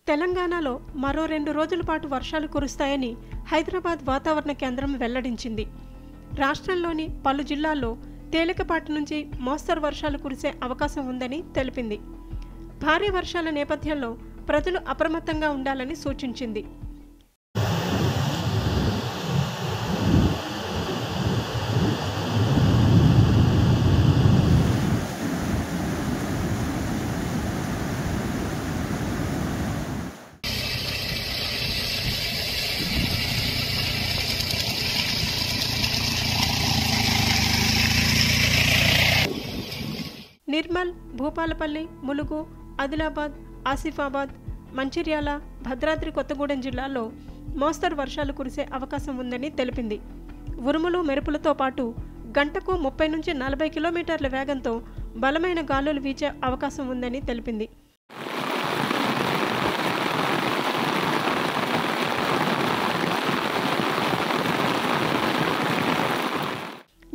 తెలంగాణలో మరో 2 రోజుల పాటు వర్షాలు కురుస్తాయని హైదరాబాద్ వాతావరణ కేంద్రం వెల్లడించింది. రాష్ట్రంలోని పలు జిల్లాల్లో తేలికపాటి నుంచి మోస్తరు వర్షాలు కురిసే అవకాశం ఉందని తెలిపింది. భారీ వర్షాల నేపథ్యంలో ప్రజలు అప్రమత్తంగా ఉండాలని సూచించింది. నిర్మల్, భూపాలపల్లి, ములుగు, ఆదిలాబాద్, ఆసిఫాబాద్, మంచిర్యాల, భద్రాద్రి కొత్తగూడెం జిల్లాల్లో మోస్తరు వర్షాలు కురిసే అవకాశం ఉందని తెలిపింది. ఉరుములు, మెరుపులతో పాటు గంటకు 30 నుంచి 40 కిలోమీటర్ల వేగంతో బలమైన గాలులు వీచే అవకాశం ఉందని తెలిపింది.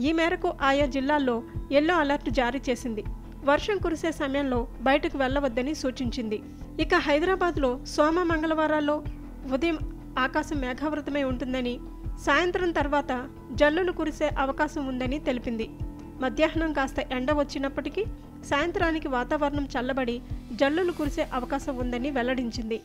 ఈ మేరకు ఆయా జిల్లాల్లో యెల్లో అలర్ట్ జారీ చేసింది. వర్షం కురిసే సమయంలో బయటకు వెళ్లవద్దని సూచించింది. ఇక హైదరాబాద్లో సోమ, మంగళవారాల్లో ఉదయం ఆకాశం మేఘావృతమై ఉంటుందని, సాయంత్రం తర్వాత జల్లులు కురిసే అవకాశం ఉందని తెలిపింది. మధ్యాహ్నం కాస్త ఎండ వచ్చినప్పటికీ సాయంత్రానికి వాతావరణం చల్లబడి జల్లులు కురిసే అవకాశం ఉందని వెల్లడించింది.